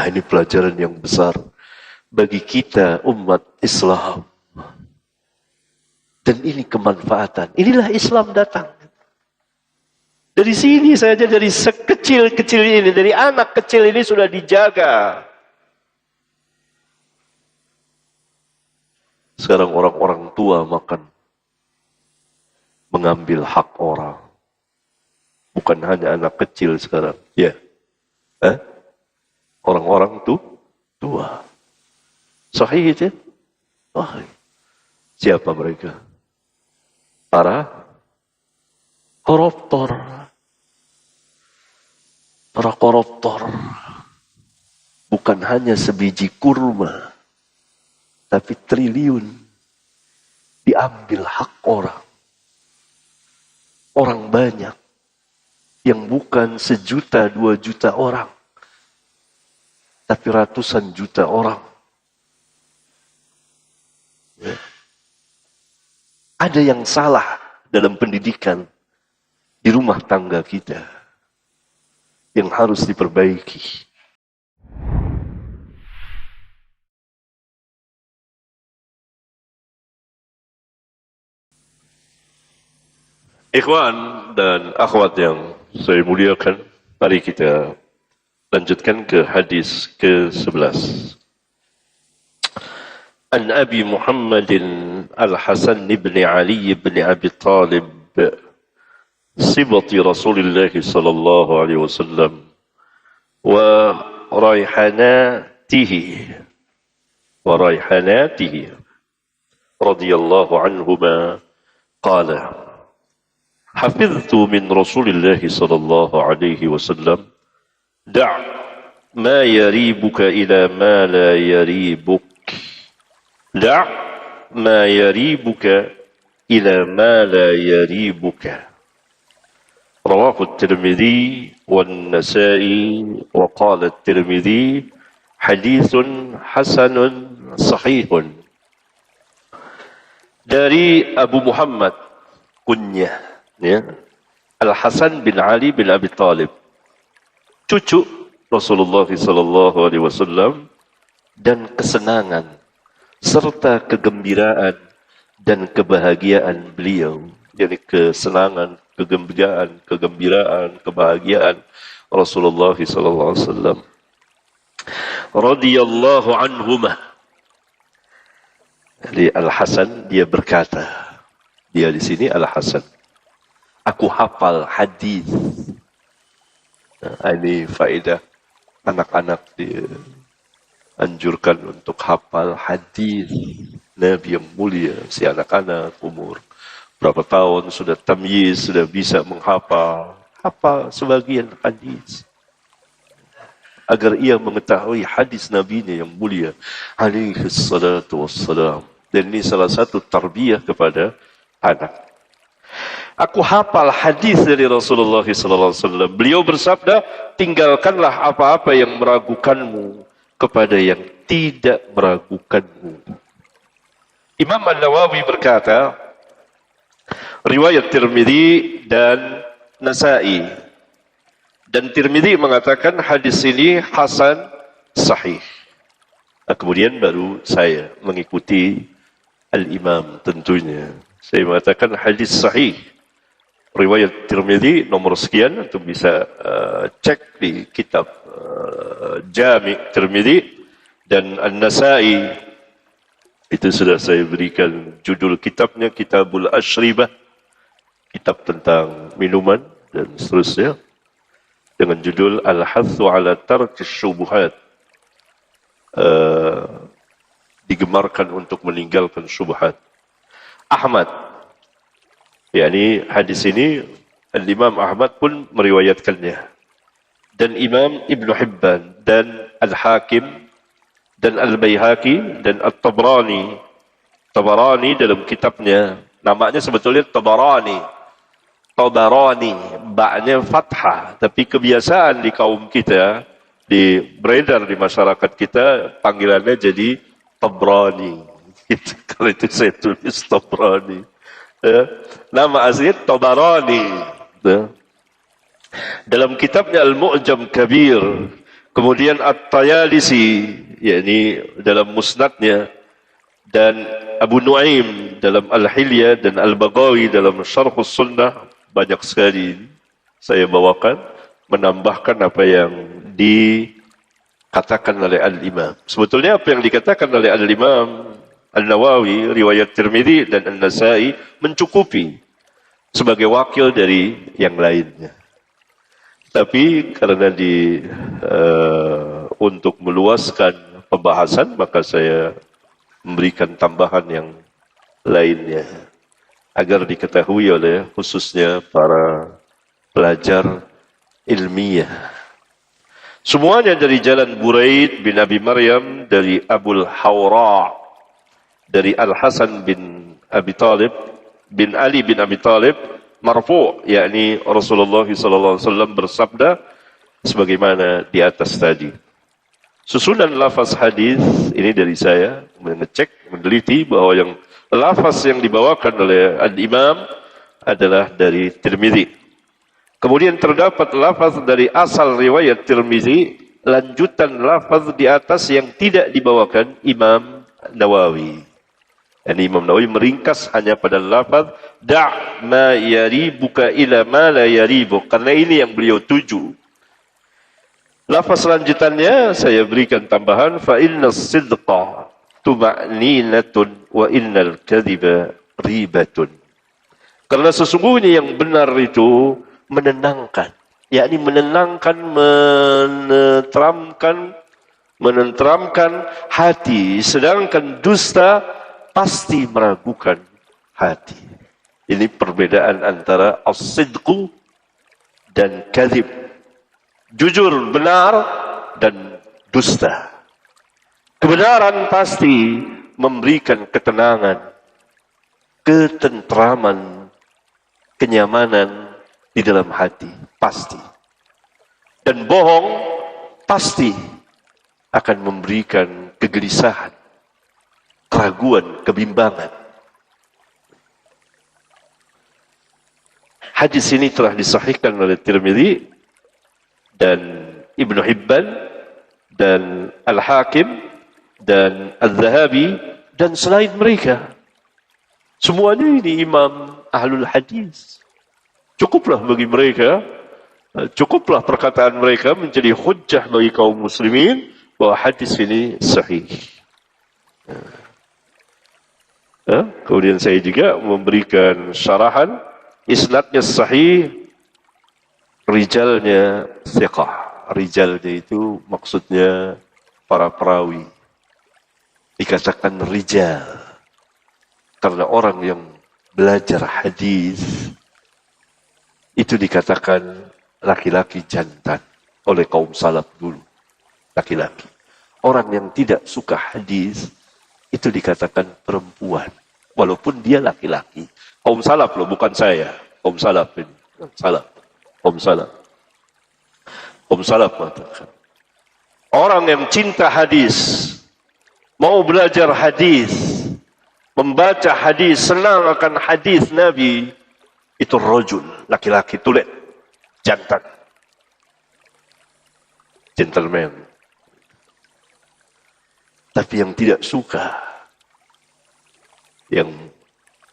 ini pelajaran yang besar bagi kita umat Islam. Dan ini kemanfaatan. Inilah Islam datang. Dari sini saja, dari sekecil-kecil ini, dari anak kecil ini sudah dijaga. Sekarang orang-orang tua makan, mengambil hak orang. Bukan hanya anak kecil sekarang. Ya. Orang-orang tua. Sahih itu? Siapa mereka? Para koruptor. Para koruptor. Bukan hanya sebiji kurma, tapi triliun diambil hak orang. Orang banyak yang bukan 1 juta, 2 juta orang, tapi ratusan juta orang. Ya. Ada yang salah dalam pendidikan di rumah tangga kita yang harus diperbaiki. Ikhwan dan akhwat yang saya muliakan, mari kita lanjutkan ke hadis ke-11. An Abi Muhammadin Al-Hasan ibn Ali ibn Abi Talib sibati Rasulullah sallallahu alaihi wasallam wa raihanatihi radhiyallahu anhuma qala حفظت من رسول الله صلى الله عليه وسلم دع ما يريبك إلى ما لا يريبك دع ما يريبك إلى ما لا يريبك رواه الترمذي والنسائي وقال الترمذي حديث حسن صحيح. Dari Abu Muhammad kunyah, ya, Al-Hasan bin Ali bin Abi Talib, cucu Rasulullah sallallahu alaihi wasallam, dan kesenangan serta kegembiraan dan kebahagiaan beliau. Jadi kesenangan, kegembiraan, kebahagiaan Rasulullah sallallahu alaihi wasallam. Radhiyallahu anhumah. Jadi Al-Hasan dia berkata, dia di sini Al-Hasan, aku hafal hadis. Nah, ini faedah anak-anak dianjurkan untuk hafal hadis Nabi yang mulia. Si anak-anak umur berapa tahun sudah tamyiz, sudah bisa menghafal, hafal sebagian hadis agar ia mengetahui hadis Nabi yang mulia alaihi salatu wassalam. Dan ini salah satu tarbiyah kepada anak. Aku hafal hadis dari Rasulullah SAW. Beliau bersabda, tinggalkanlah apa-apa yang meragukanmu kepada yang tidak meragukanmu. Imam An-Nawawi berkata, riwayat Tirmidzi dan Nasa'i. Dan Tirmidzi mengatakan hadis ini hasan sahih. Nah, kemudian baru saya mengikuti Al-Imam tentunya. Saya mengatakan hadis sahih. Riwayat Tirmidzi nomor sekian, atau bisa cek di kitab Jami' Tirmidzi, dan An-Nasa'i itu sudah saya berikan judul kitabnya, Kitabul Ashribah, kitab tentang minuman dan seterusnya, dengan judul Al-Hathu ala Tarkis Syubuhat, digemarkan untuk meninggalkan syubhat. Ahmad, yakni hadis ini Al-Imam Ahmad pun meriwayatkannya, dan Imam Ibn Hibban dan Al-Hakim dan Al-Baihaqi dan At-Tabrani. Tabarani dalam kitabnya, namanya sebetulnya Tabarani, baknya fathah, tapi kebiasaan di kaum kita, beredar di masyarakat kita, panggilannya jadi Tabrani. Kalau itu saya tulis Tabrani. Nama aslinya Tabarani. Dalam kitabnya Al-Mu'jam Kabir, Kemudian At-Tayalisi, yakni dalam musnadnya, dan Abu Nuaim dalam Al-Hilyah dan Al-Baghawi dalam Syarhus Sunnah, banyak sekali saya bawakan, menambahkan apa yang dikatakan oleh Al-Imam. Sebetulnya apa yang dikatakan oleh Al-Imam An-Nawawi, riwayat Tirmidzi dan An-Nasai mencukupi sebagai wakil dari yang lainnya. Tapi karena untuk meluaskan pembahasan, maka saya memberikan tambahan yang lainnya agar diketahui oleh khususnya para pelajar ilmiah. Semuanya dari jalan Buraid bin Abi Maryam, dari Abul Hawra, dari Al-Hasan bin Abi Talib bin Ali bin Abi Talib, marfu', yakni Rasulullah SAW bersabda sebagaimana di atas tadi. Susunan lafaz hadis ini dari saya mengecek, meneliti bahwa yang lafaz yang dibawakan oleh Al-Imam adalah dari Tirmidzi. Kemudian terdapat lafaz dari asal riwayat Tirmidzi, lanjutan lafaz di atas yang tidak dibawakan Imam Nawawi. Dan Imam Nawawi meringkas hanya pada lafaz da' ma yaribuka ila ma la yaribuk, karena ini yang beliau tuju. Lafaz lanjutannya saya berikan tambahan, fa innas sidqa tuma'ninatun wa innal kadhiba ribatun. Karena sesungguhnya yang benar itu menenangkan, yakni menenangkan, menenteramkan hati, sedangkan dusta pasti meragukan hati. Ini perbedaan antara as-sidqu dan kadhib. Jujur, benar, dan dusta. Kebenaran pasti memberikan ketenangan, ketentraman, kenyamanan di dalam hati, pasti. Dan bohong pasti akan memberikan kegelisahan, keraguan, kebimbangan. Hadis ini telah disahihkan oleh Tirmidzi dan Ibnu Hibban dan Al-Hakim dan Al-Zahabi dan selain mereka. Semuanya ini imam ahlul hadis. Cukuplah bagi mereka, cukuplah perkataan mereka menjadi hujjah bagi kaum muslimin bahwa hadis ini sahih. Kemudian saya juga memberikan syarahan, isnadnya sahih, rijalnya thiqah. Rijalnya itu maksudnya para perawi. Dikatakan rijal karena orang yang belajar hadis itu dikatakan laki-laki jantan oleh kaum salaf dulu. Laki-laki. Orang yang tidak suka hadis itu dikatakan perempuan walaupun dia laki-laki. Kaum salaf loh, bukan saya. Kaum salaf ini. Salaf. Kaum salaf. Kaum salaf mengatakan, orang yang cinta hadis, mau belajar hadis, membaca hadis, senang akan hadis Nabi, itu rajul, laki-laki tulen, jantan, gentleman. Tapi yang tidak suka, yang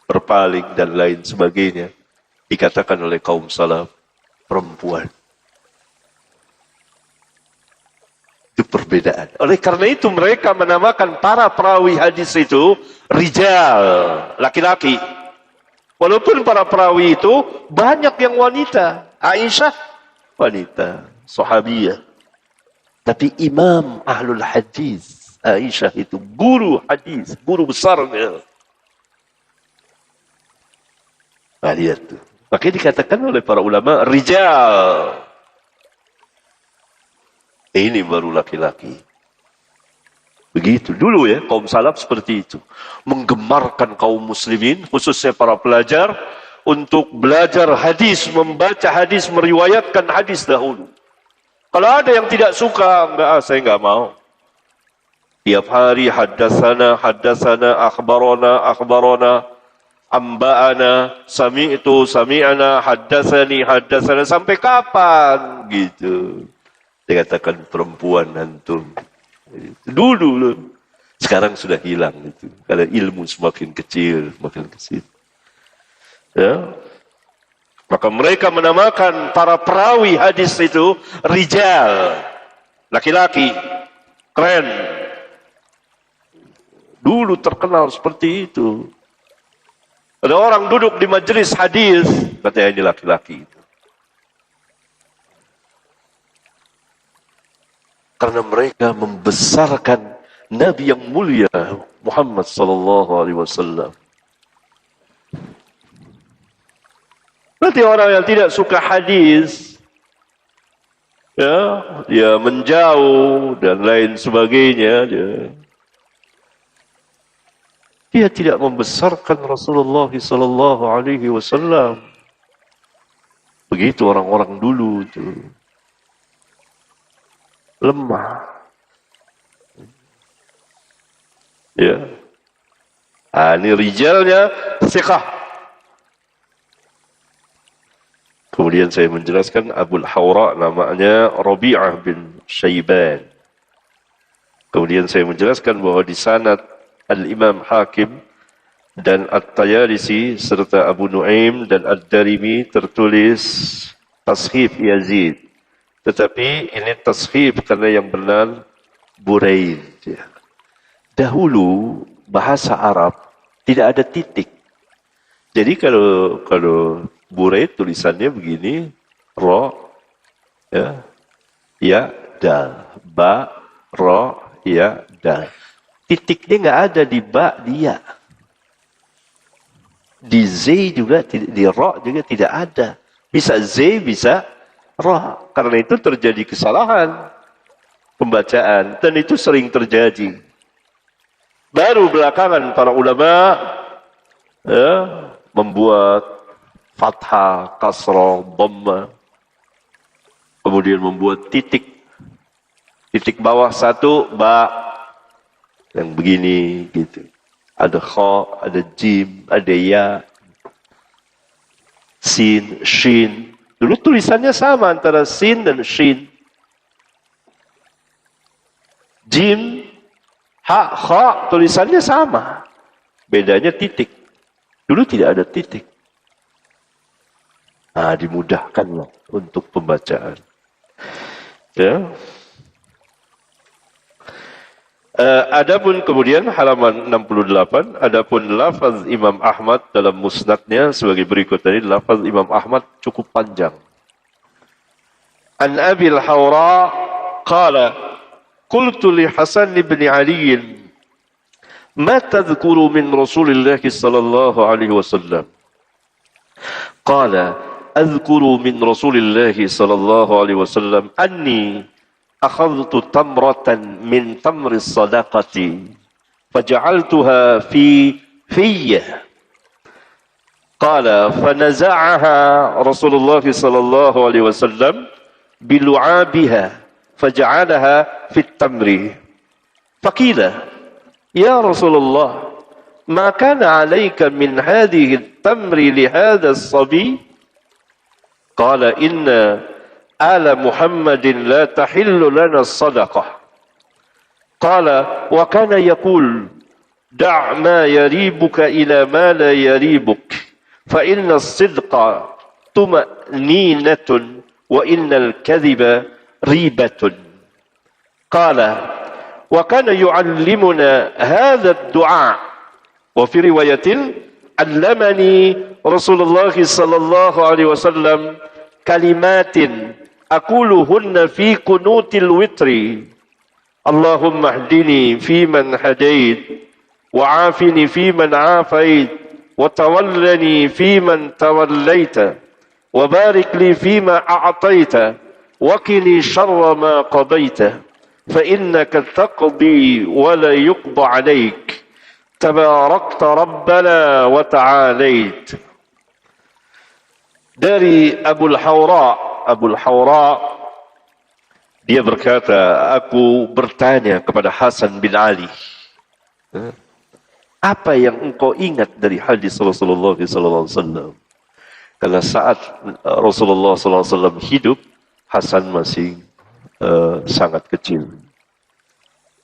berpaling dan lain sebagainya, dikatakan oleh kaum salaf perempuan. Itu perbedaan. Oleh karena itu mereka menamakan para perawi hadis itu rijal, laki-laki. Walaupun para perawi itu banyak yang wanita. Aisyah wanita, sahabiyah. Tapi imam ahlul hadis, Aisyah itu guru hadis, guru besarnya. Nah, lihat tuh. Makanya dikatakan oleh para ulama rijal. Ini baru laki-laki. Begitu dulu ya, kaum salaf seperti itu. Menggemarkan kaum muslimin, khususnya para pelajar, untuk belajar hadis, membaca hadis, meriwayatkan hadis dahulu. Kalau ada yang tidak suka, enggak, saya enggak mau. Tiap hari haddatsana, akhbarana, amba'ana, sami'tu, sami'ana, haddatsani, sampai kapan gitu. Dia katakan perempuan antum. Dulu loh. Sekarang sudah hilang itu. Karena ilmu semakin kecil, semakin kecil. Ya. Maka mereka menamakan para perawi hadis itu rijal. Laki-laki. Keren. Dulu terkenal seperti itu. Ada orang duduk di majelis hadis, katanya ini laki-laki. Karena mereka membesarkan Nabi yang mulia Muhammad sallallahu alaihi wasallam. Nanti orang yang tidak suka hadis, ya, dia menjauh dan lain sebagainya, dia tidak membesarkan Rasulullah sallallahu alaihi wasallam. Begitu orang-orang dulu itu. Lemah. Ya. Ini rijalnya thiqah. Kemudian saya menjelaskan Abul Hawra namanya Rabi'ah bin Syaiban. Kemudian saya menjelaskan bahwa di sanad Al-Imam Hakim dan At-Tayalisi serta Abu Nuaim dan Ad-Darimi tertulis Tashif Yazid. Tetapi ini tashif karena yang benar Buraid. Dahulu bahasa Arab tidak ada titik. Jadi kalau Buraid tulisannya begini, ro, ya, dal, ba, ro, ya, dal. Titiknya nggak ada di ba, dia. Di z juga, di ro juga tidak ada. Bisa z, bisa ro. Karena itu terjadi kesalahan pembacaan dan itu sering terjadi. Baru belakangan para ulama membuat fathah, kasrah, dhamma, kemudian membuat titik bawah satu ba yang begini gitu. Ada kha, ada jim, ada ya, sin, shin. Dulu tulisannya sama antara sin dan shin. Jim, ha, kha, tulisannya sama. Bedanya titik. Dulu tidak ada titik. Dimudahkanlah untuk pembacaan. Ya. Adapun kemudian halaman 68, adapun lafaz Imam Ahmad dalam musnadnya sebagai berikut tadi, lafaz Imam Ahmad cukup panjang. An Abil Hawra qala qultu li Hasan ibn Ali ma tadhkuru min Rasulillah sallallahu alaihi wasallam qala adhkuru min Rasulillah sallallahu alaihi wasallam anni أخذت تمرة من تمر الصدقة فجعلتها في قال فنزعها رسول الله صلى الله عليه وسلم بلعابها فجعلها في التمر فقيل يا رسول الله ما كان عليك من هذه التمر لهذا الصبي قال إن آل محمد لا تحل لنا الصدقة قال وكان يقول دع ما يريبك إلى ما لا يريبك فإن الصدق طمأنينة وإن الكذب ريبة قال وكان يعلمنا هذا الدعاء وفي رواية علمني رسول الله صلى الله عليه وسلم كلمات أقولهن في قنوت الوتر اللهم اهدني فيمن هديت وعافني فيمن عافيت وتولني فيمن توليت وبارك لي فيما أعطيت وقني شر ما قضيت فإنك تقضي ولا يقضى عليك تباركت ربنا وتعاليت. Dari Abul Hawra dia berkata, aku bertanya kepada Hasan bin Ali, apa yang engkau ingat dari hadis Rasulullah SAW? Karena saat Rasulullah SAW hidup, Hasan masih sangat kecil,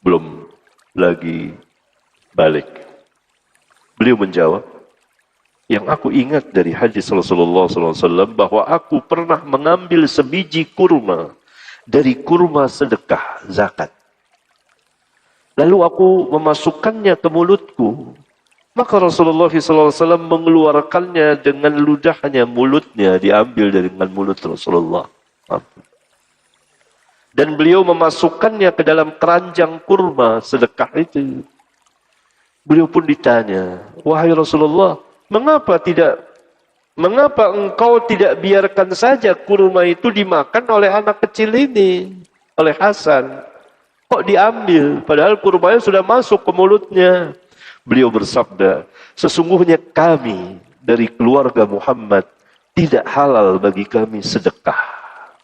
belum lagi balik. Beliau menjawab, yang aku ingat dari hadis Rasulullah SAW bahwa aku pernah mengambil sebiji kurma dari kurma sedekah zakat. Lalu aku memasukkannya ke mulutku. Maka Rasulullah SAW mengeluarkannya dengan ludahnya, mulutnya diambil dengan mulut Rasulullah. Dan beliau memasukkannya ke dalam keranjang kurma sedekah itu. Beliau pun ditanya, wahai Rasulullah, mengapa engkau tidak biarkan saja kurma itu dimakan oleh anak kecil ini, oleh Hasan? Kok diambil? Padahal kurmanya sudah masuk ke mulutnya. Beliau bersabda, sesungguhnya kami dari keluarga Muhammad tidak halal bagi kami sedekah.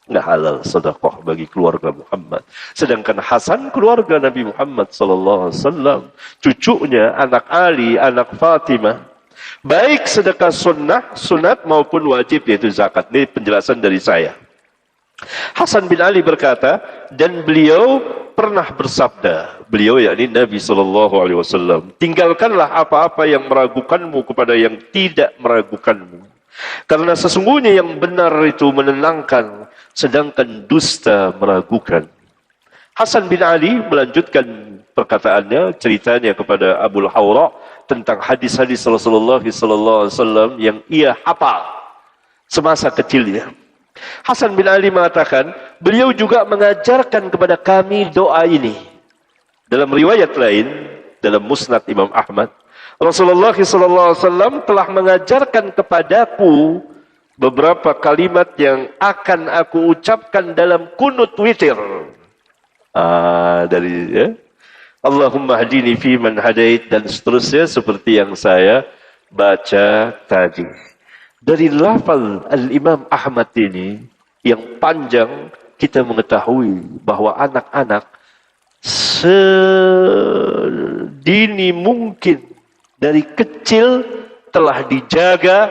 Nggak halal sedekah bagi keluarga Muhammad. Sedangkan Hasan keluarga Nabi Muhammad SAW, cucunya, anak Ali, anak Fatimah, baik sedekah sunat maupun wajib, yaitu zakat. Ini penjelasan dari saya. Hasan bin Ali berkata, dan beliau pernah bersabda, beliau yakni Nabi SAW, tinggalkanlah apa-apa yang meragukanmu kepada yang tidak meragukanmu. Karena sesungguhnya yang benar itu menenangkan, sedangkan dusta meragukan. Hasan bin Ali melanjutkan perkataannya, ceritanya kepada Abul Hawra tentang hadis-hadis Rasulullah SAW yang ia hafal semasa kecilnya. Hasan bin Ali mengatakan, beliau juga mengajarkan kepada kami doa ini. Dalam riwayat lain, dalam Musnad Imam Ahmad, Rasulullah SAW telah mengajarkan kepadaku beberapa kalimat yang akan aku ucapkan dalam kunut witir. Allahumma hadini fi man hadait, dan seterusnya seperti yang saya baca tadi. Dari lafal Al-Imam Ahmad ini yang panjang, kita mengetahui bahwa anak-anak sedini mungkin dari kecil telah dijaga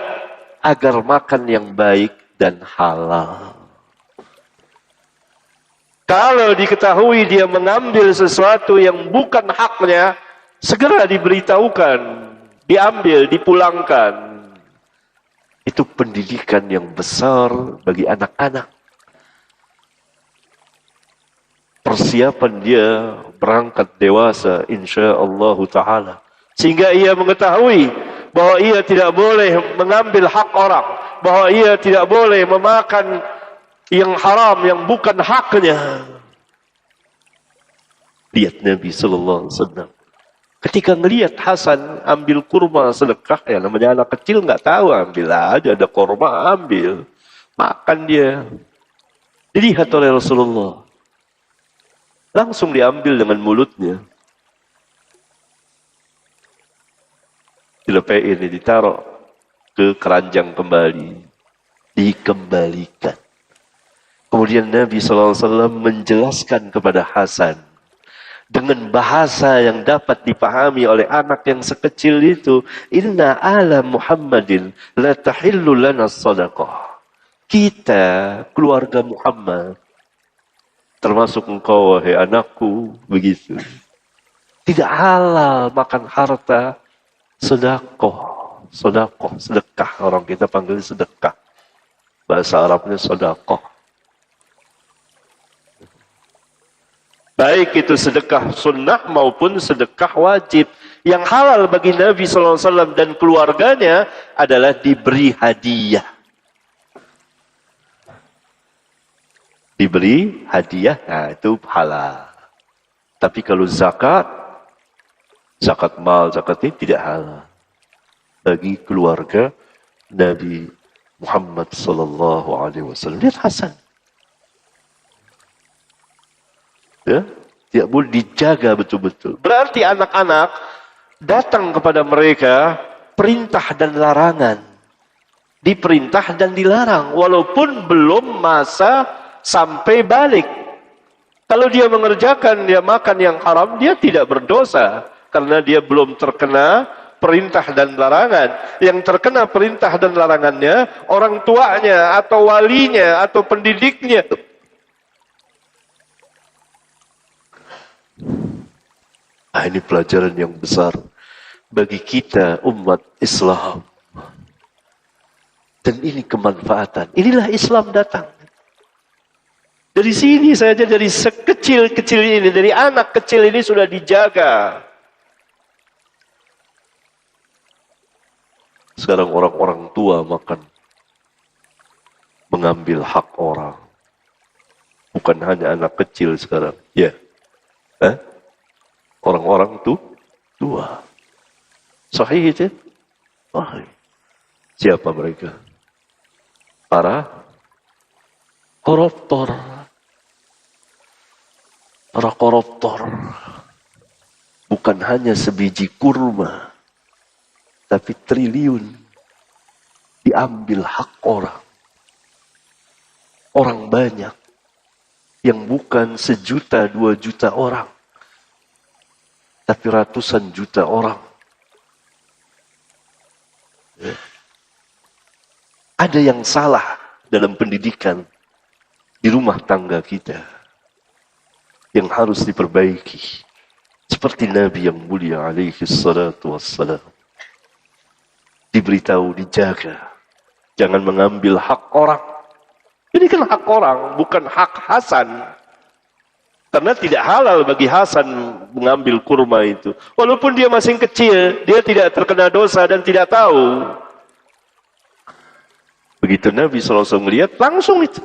agar makan yang baik dan halal. Kalau diketahui dia mengambil sesuatu yang bukan haknya, segera diberitahukan, diambil, dipulangkan. Itu pendidikan yang besar bagi anak-anak. Persiapan dia berangkat dewasa, insya-Allah ta'ala. Sehingga ia mengetahui bahwa ia tidak boleh mengambil hak orang, bahwa ia tidak boleh memakan yang haram, yang bukan haknya. Lihat Nabi SAW. Ketika ngelihat Hasan ambil kurma sedekah, ya namanya anak kecil nggak tahu, ambil aja, ada kurma ambil, makan dia. Dilihat oleh Rasulullah, langsung diambil dengan mulutnya, dilepein, ditaruh ke keranjang kembali, dikembalikan. Kemudian Nabi SAW menjelaskan kepada Hasan dengan bahasa yang dapat dipahami oleh anak yang sekecil itu, inna ala Muhammadin la tahillu lana sadaqah. Kita, keluarga Muhammad, termasuk engkau wahai anakku, begitu, tidak halal makan harta sedekah. Sedekah, orang kita panggil sedekah, bahasa Arabnya sedekah. Baik itu sedekah sunnah maupun sedekah wajib. Yang halal bagi Nabi SAW dan keluarganya adalah diberi hadiah. Diberi hadiah, nah itu halal. Tapi kalau zakat mal, zakat ini tidak halal bagi keluarga Nabi Muhammad SAW. Lihat Hasan. Ya, tidak boleh dijaga betul-betul. Berarti anak-anak datang kepada mereka perintah dan larangan. Diperintah dan dilarang. Walaupun belum masa sampai balik. Kalau dia mengerjakan, dia makan yang haram, dia tidak berdosa. Karena dia belum terkena perintah dan larangan. Yang terkena perintah dan larangannya, orang tuanya, atau walinya, atau pendidiknya. ini pelajaran yang besar bagi kita umat Islam. Dan ini kemanfaatan. Inilah Islam datang. Dari sini saja, dari sekecil-kecil ini, dari anak kecil ini sudah dijaga. Sekarang orang-orang tua makan mengambil hak orang. Bukan hanya anak kecil sekarang. Ya. Orang-orang tua. Sahih itu? Sahih. Siapa mereka? Para koruptor. Para koruptor. Bukan hanya sebiji kurma. Tapi triliun. Diambil hak orang. Orang banyak. Yang bukan 1 juta, 2 juta orang. Tapi ratusan juta orang. Ada yang salah dalam pendidikan di rumah tangga kita yang harus diperbaiki. Seperti Nabi yang mulia alaihi salatu wassalam. Diberitahu, dijaga. Jangan mengambil hak orang. Ini kan hak orang, bukan hak Hasan. Karena tidak halal bagi Hasan mengambil kurma itu. Walaupun dia masih kecil, dia tidak terkena dosa dan tidak tahu. Begitu Nabi SAW melihat, langsung itu.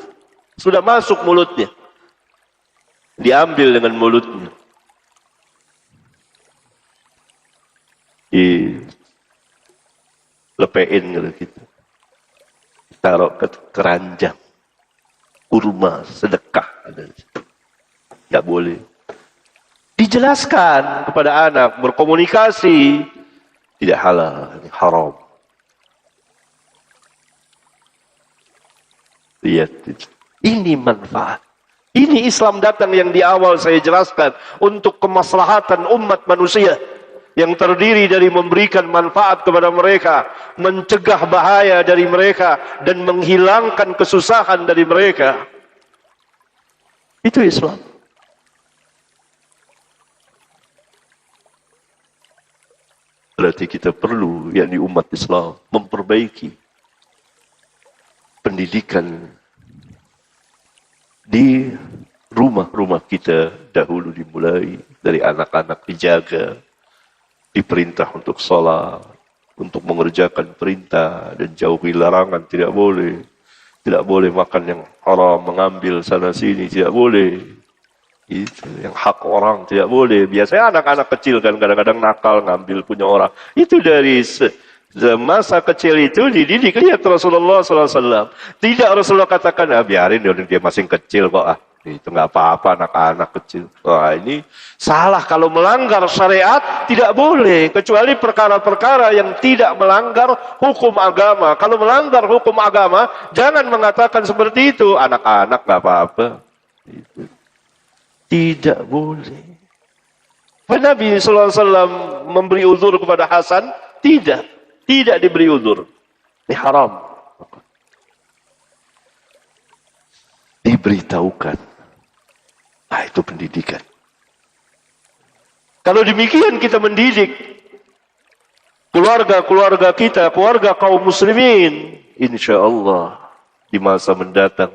Sudah masuk mulutnya. Diambil dengan mulutnya. Dilepein gitu. Taruh ke keranjang. Kurma, sedekah. Tidak boleh. Dijelaskan kepada anak, berkomunikasi. Tidak halal, ini haram. Lihat, ini manfaat. Ini Islam datang yang di awal saya jelaskan. Untuk kemaslahatan umat manusia. Yang terdiri dari memberikan manfaat kepada mereka. Mencegah bahaya dari mereka. Dan menghilangkan kesusahan dari mereka. Itu Islam. Berarti kita perlu, yakni umat Islam, memperbaiki pendidikan di rumah-rumah kita dahulu dimulai dari anak-anak dijaga, diperintah untuk sholat, untuk mengerjakan perintah dan jauhi larangan, tidak boleh makan yang haram, mengambil sana sini, tidak boleh. Itu yang hak orang tidak boleh. Biasanya anak-anak kecil kan kadang-kadang nakal ngambil punya orang. Itu dari masa kecil itu dididik. Lihat Rasulullah SAW. Tidak Rasulullah katakan, biarin dia masih kecil kok. Itu nggak apa-apa anak-anak kecil. Wah, ini salah. Kalau melanggar syariat tidak boleh. Kecuali perkara-perkara yang tidak melanggar hukum agama. Kalau melanggar hukum agama, jangan mengatakan seperti itu. Anak-anak nggak apa-apa. Itu. Tidak boleh. Nabi SAW memberi uzur kepada Hasan? Tidak. Tidak diberi uzur. Ini haram. Diberitahukan. Nah, itu pendidikan. Kalau demikian kita mendidik keluarga-keluarga kita, keluarga kaum muslimin, insya Allah di masa mendatang,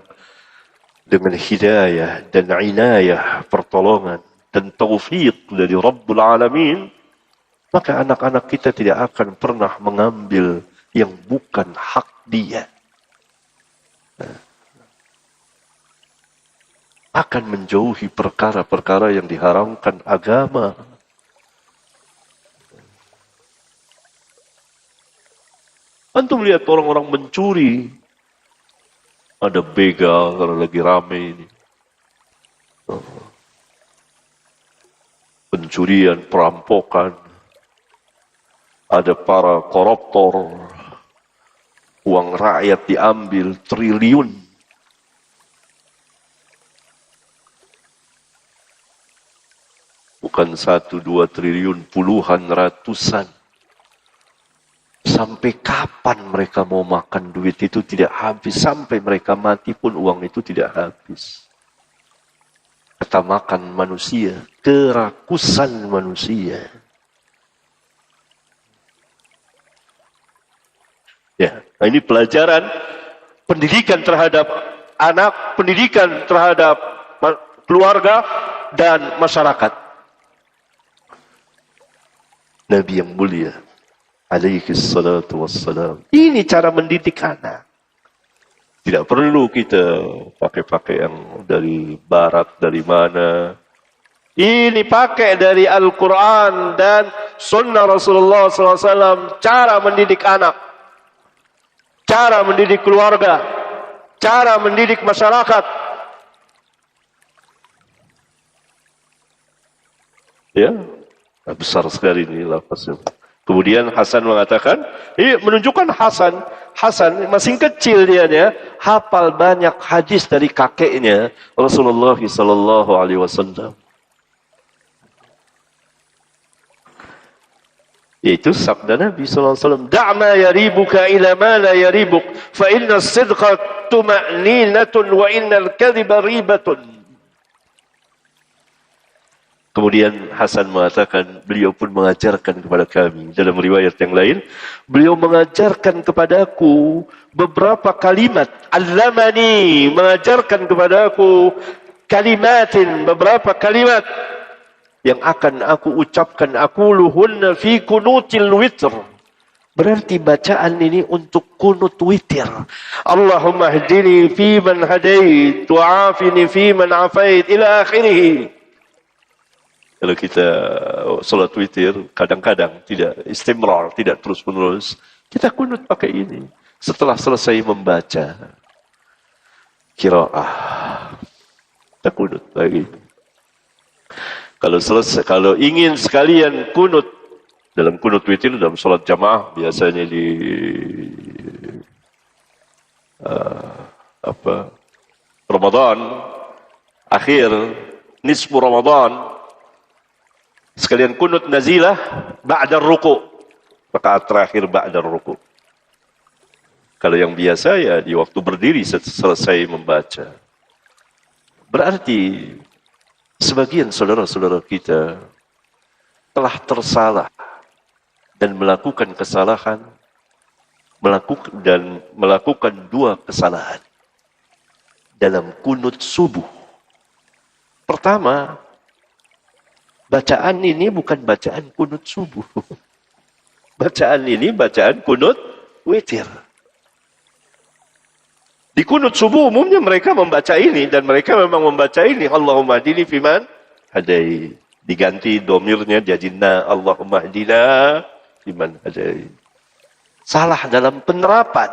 dengan hidayah dan inayah, pertolongan dan taufik dari Rabbul Alamin, maka anak-anak kita tidak akan pernah mengambil yang bukan hak dia. Akan menjauhi perkara-perkara yang diharamkan agama. Antum lihat orang-orang mencuri. Ada begal kalau lagi rame ini. Pencurian, perampokan. Ada para koruptor. Uang rakyat diambil triliun. Bukan 1, 2 triliun, puluhan, ratusan. Sampai kapan mereka mau makan duit itu tidak habis. Sampai mereka mati pun uang itu tidak habis. ketamakan manusia, kerakusan manusia. Ya, nah ini pelajaran pendidikan terhadap anak, pendidikan terhadap keluarga dan masyarakat. Nabi yang mulia alaihi salatu wassalam. Ini cara mendidik anak. Tidak perlu kita pakai yang dari barat, dari mana. Ini pakai dari Al-Quran dan sunnah Rasulullah SAW. Cara mendidik anak, cara mendidik keluarga, cara mendidik masyarakat. Ya, besar sekali ini lafaznya. Kemudian Hasan mengatakan, menunjukkan Hasan masih kecil dia hafal banyak hadis dari kakeknya Rasulullah sallallahu alaihi wasallam. Itu sabda Nabi sallallahu alaihi wasallam, "Da'ma yaribuka ila ma la yaribuk, fa inna as-sidqa tuma'ninatun wa innal kadhiba ribatun." Kemudian Hasan mengatakan, beliau pun mengajarkan kepada kami. Dalam riwayat yang lain, beliau mengajarkan kepadaku beberapa kalimat. Allamani, mengajarkan kepadaku kalimatin, beberapa kalimat yang akan aku ucapkan. Aquluhunna fi kunutil witr. Berarti bacaan ini untuk kunut witir. Allahumma hdini fi man hadait, wa'afini fi man afait, ila akhirih. Kalau kita salat witir, kadang-kadang tidak istimrar, tidak terus-menerus, kita kunut pakai ini. Setelah selesai membaca qiraah, kita kunut lagi. Kalau ingin sekalian kunut, dalam kunut witir, dalam salat jamaah, biasanya di Ramadan, akhir, nisfu Ramadan, sekalian kunut nazilah ba'da ruku', rakaat terakhir ba'da ruku'. Kalau yang biasa ya di waktu berdiri selesai membaca. Berarti sebagian saudara-saudara kita telah tersalah dan melakukan kesalahan, melakukan dua kesalahan dalam kunut subuh. Pertama, bacaan ini bukan bacaan kunut subuh. Bacaan ini bacaan kunut witir. Di kunut subuh umumnya mereka membaca ini, dan mereka memang membaca ini. Allahumma hdini fiman hadai. Diganti domirnya jadi na. Allahumma hdina fiman hadai. Salah dalam penerapan.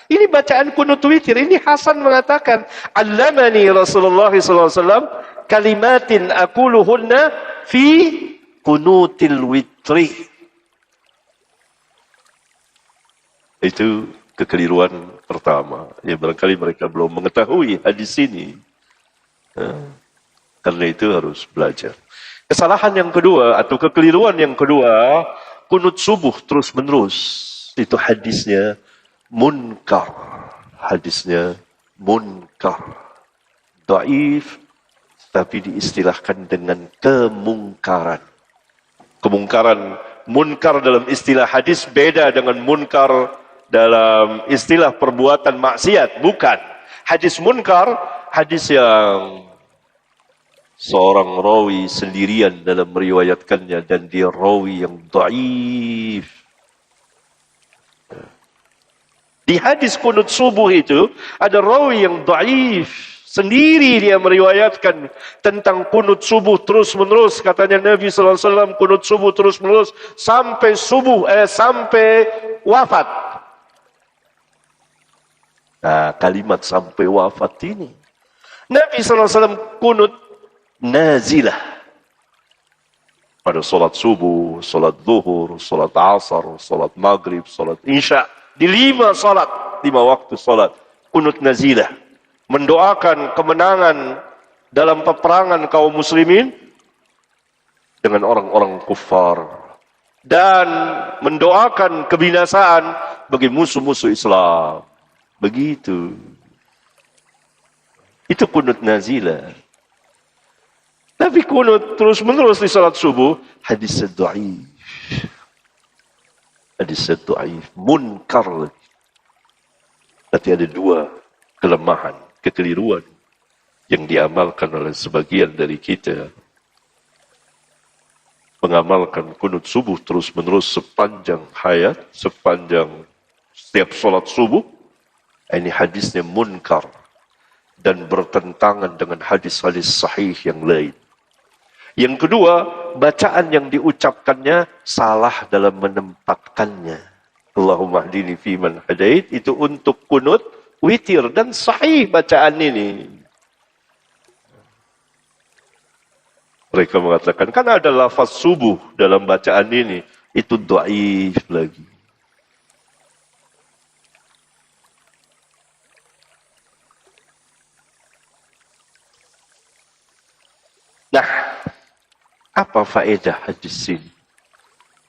Ini bacaan kunut witir. Ini Hasan mengatakan, Allamani Rasulullah SAW kalimatin aquluhunna fi kunutil witri. Itu kekeliruan pertama. Ya, barangkali mereka belum mengetahui hadis ini. Karena itu harus belajar. Kesalahan yang kedua atau kekeliruan yang kedua, kunut subuh terus menerus. Itu hadisnya munkar. Hadisnya munkar. Dhaif, tapi diistilahkan dengan kemungkaran. Kemungkaran, munkar dalam istilah hadis beda dengan munkar dalam istilah perbuatan maksiat. Bukan. Hadis munkar, hadis yang seorang rawi sendirian dalam meriwayatkannya dan dia rawi yang dhaif. Di hadis kunut subuh itu ada rawi yang dhaif. Sendiri dia meriwayatkan tentang kunut subuh terus-menerus. Katanya Nabi SAW kunut subuh terus-menerus sampai sampai wafat. Nah, kalimat sampai wafat ini. Nabi SAW kunut nazilah. Pada solat subuh, solat zuhur, solat asar, solat maghrib, solat isya. Di 5 solat, 5 waktu solat. Kunut nazilah. Mendoakan kemenangan dalam peperangan kaum muslimin dengan orang-orang kufar. Dan mendoakan kebinasaan bagi musuh-musuh Islam. Begitu. Itu kunut nazilah. Tapi kunut terus-menerus di salat subuh, hadis dhaif. Hadis dhaif, munkar. Nanti ada dua kelemahan, kekeliruan yang diamalkan oleh sebagian dari kita. Mengamalkan kunut subuh terus-menerus sepanjang hayat, sepanjang setiap salat subuh. Ini hadisnya munkar dan bertentangan dengan hadis-hadis sahih yang lain. Yang kedua, bacaan yang diucapkannya salah dalam menempatkannya. Allahumma hdini fiman hadait, itu untuk kunut witir dan sahih bacaan ini. Mereka mengatakan, kan ada lafaz subuh dalam bacaan ini, itu dhaif lagi. Nah, apa faedah hadis ini?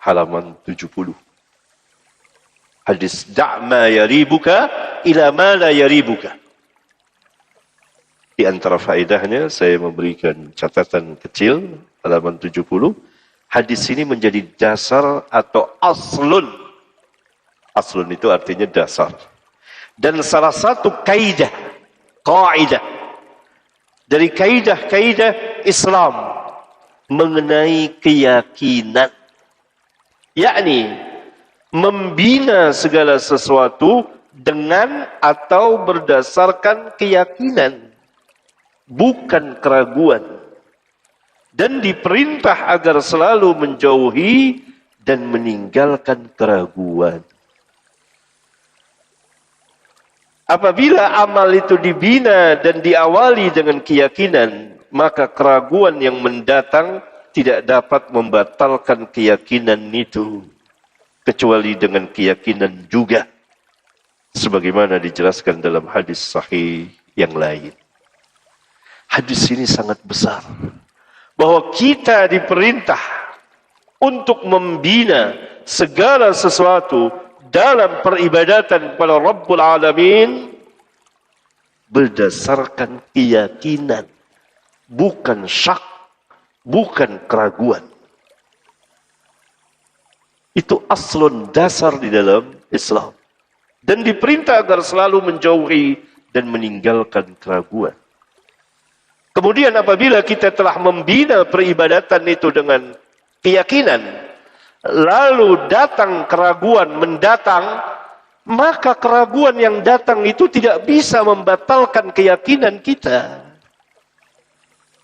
Halaman 70. Hadis da'ma yaribuka ila ma la yaribuka. Di antara faedahnya saya memberikan catatan kecil halaman 70. Hadis ini menjadi dasar atau aslun. Aslun itu artinya dasar. Dan salah satu kaidah, kaidah dari kaidah-kaidah Islam mengenai keyakinan, yakni membina segala sesuatu dengan atau berdasarkan keyakinan, bukan keraguan, dan diperintah agar selalu menjauhi dan meninggalkan keraguan. Apabila amal itu dibina dan diawali dengan keyakinan, maka keraguan yang mendatang tidak dapat membatalkan keyakinan itu, kecuali dengan keyakinan juga, sebagaimana dijelaskan dalam hadis sahih yang lain. Hadis ini sangat besar, bahwa kita diperintah untuk membina segala sesuatu dalam peribadatan kepada Rabbul Alamin berdasarkan keyakinan, bukan syak, bukan keraguan. Itu aslun, dasar di dalam Islam. Dan diperintah agar selalu menjauhi dan meninggalkan keraguan. Kemudian apabila kita telah membina peribadatan itu dengan keyakinan, lalu datang keraguan mendatang, maka keraguan yang datang itu tidak bisa membatalkan keyakinan kita.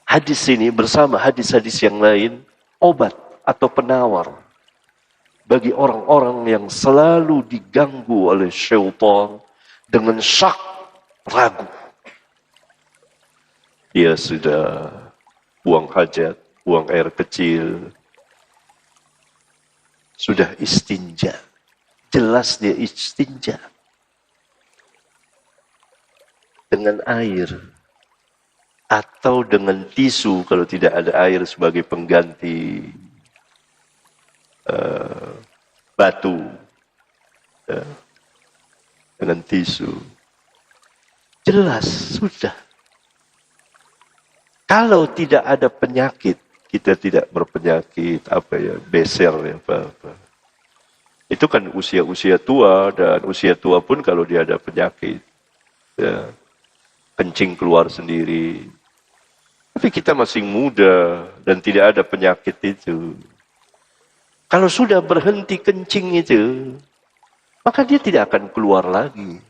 Hadis ini bersama hadis-hadis yang lain, obat atau penawar bagi orang-orang yang selalu diganggu oleh syaitan dengan syak, ragu. Dia sudah buang hajat, buang air kecil, sudah istinja. Jelas dia istinja dengan air atau dengan tisu kalau tidak ada air sebagai pengganti batu, ya, dengan tisu. Jelas sudah. Kalau tidak ada penyakit, kita tidak berpenyakit, beser, apa-apa. Itu kan usia-usia tua, dan usia tua pun kalau dia ada penyakit, ya, kencing keluar sendiri. Tapi kita masih muda dan tidak ada penyakit itu. Kalau sudah berhenti kencing itu, maka dia tidak akan keluar lagi.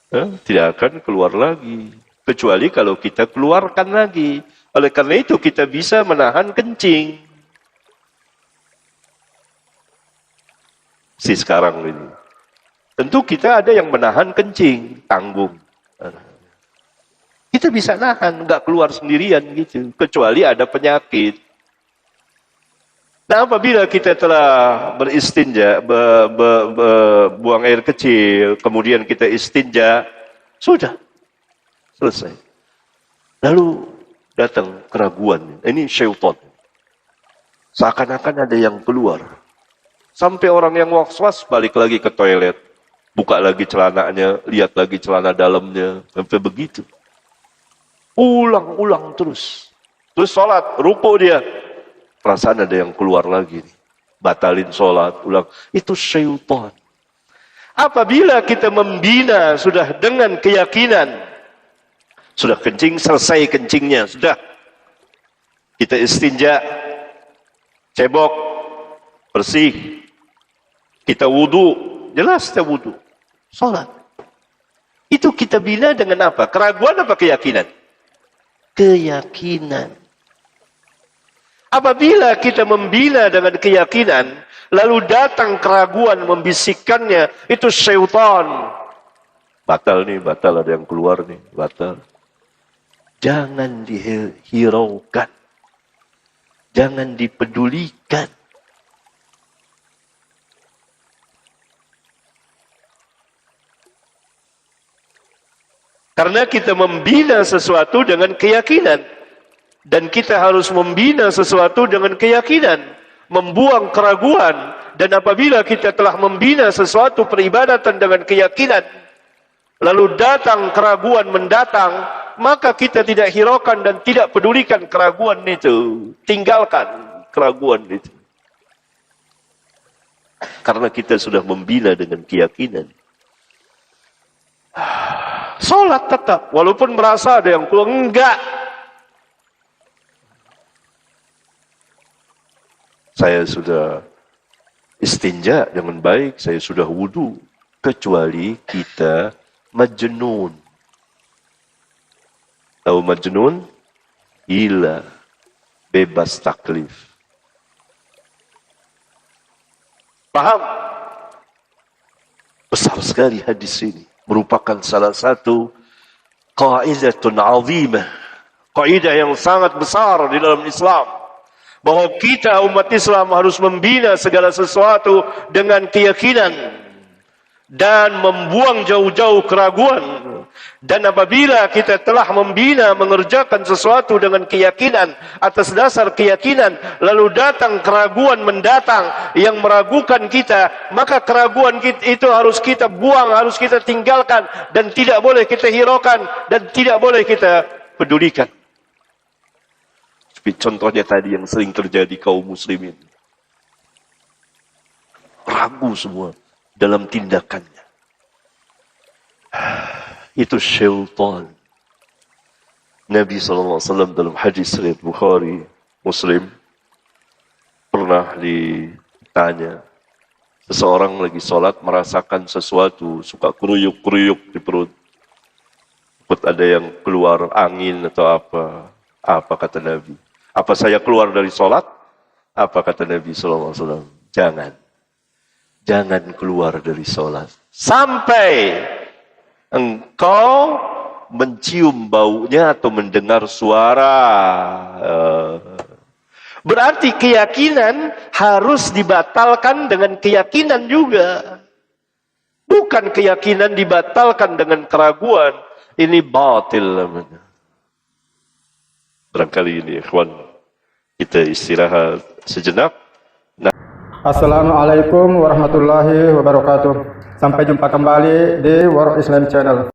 Tidak akan keluar lagi. Kecuali kalau kita keluarkan lagi. Oleh karena itu kita bisa menahan kencing. Sekarang ini. Tentu kita ada yang menahan kencing. Tanggung. Kita bisa nahan. Nggak keluar sendirian gitu. Kecuali ada penyakit. Nah, apabila kita telah beristinja, buang air kecil, kemudian kita istinja, sudah selesai. Lalu datang keraguan. Ini syaitan. Seakan-akan ada yang keluar. Sampai orang yang was-was balik lagi ke toilet. Buka lagi celananya, lihat lagi celana dalamnya, sampai begitu. Ulang-ulang terus. Terus sholat, ruku dia. Perasaan ada yang keluar lagi nih. Batalin sholat, ulang. Itu syaitan. Apabila kita membina sudah dengan keyakinan, sudah kencing, selesai kencingnya, sudah. Kita istinja, cebok, bersih. Kita wudu, jelas kita wudu. Sholat. Itu kita bina dengan apa? Keraguan apa keyakinan? Keyakinan. Apabila kita membina dengan keyakinan, lalu datang keraguan membisikkannya, itu syaitan. Batal nih, batal, ada yang keluar nih, batal. Jangan dihiraukan. Jangan dipedulikan. Karena kita membina sesuatu dengan keyakinan. Dan kita harus membina sesuatu dengan keyakinan. Membuang keraguan. Dan apabila kita telah membina sesuatu peribadatan dengan keyakinan, lalu datang keraguan mendatang, maka kita tidak hiraukan dan tidak pedulikan keraguan itu. Tinggalkan keraguan itu. Karena kita sudah membina dengan keyakinan. Sholat tetap, walaupun merasa ada yang keluar, enggak. Saya sudah istinja dengan baik, saya sudah wudu. Kecuali kita majnun. Tahu majnun? Gila. Bebas taklif. Paham? Besar sekali hadis ini. Merupakan salah satu qaidatun azimah. Kaidah yang sangat besar di dalam Islam. Bahwa kita umat Islam harus membina segala sesuatu dengan keyakinan. Dan membuang jauh-jauh keraguan. Dan apabila kita telah membina, mengerjakan sesuatu dengan keyakinan, atas dasar keyakinan, lalu datang keraguan mendatang yang meragukan kita, maka keraguan kita itu harus kita buang, harus kita tinggalkan, dan tidak boleh kita hiraukan, dan tidak boleh kita pedulikan. Seperti contohnya tadi yang sering terjadi kaum muslimin. Ragu semua dalam tindakannya. Itu syaitan. Nabi SAW dalam hadis riwayat Bukhari, Muslim, pernah ditanya, seseorang lagi sholat merasakan sesuatu, suka keruyuk-keruyuk di perut. Ada yang keluar angin atau apa. Apa kata Nabi? Apa saya keluar dari sholat? Apa kata Nabi SAW? Jangan. Jangan keluar dari sholat. Sampai engkau mencium baunya atau mendengar suara. Berarti keyakinan harus dibatalkan dengan keyakinan juga. Bukan keyakinan dibatalkan dengan keraguan. Ini batil namanya. Barangkali ini, ikhwan, kita istirahat sejenak. Assalamualaikum warahmatullahi wabarakatuh. Sampai jumpa kembali di World Islam Channel.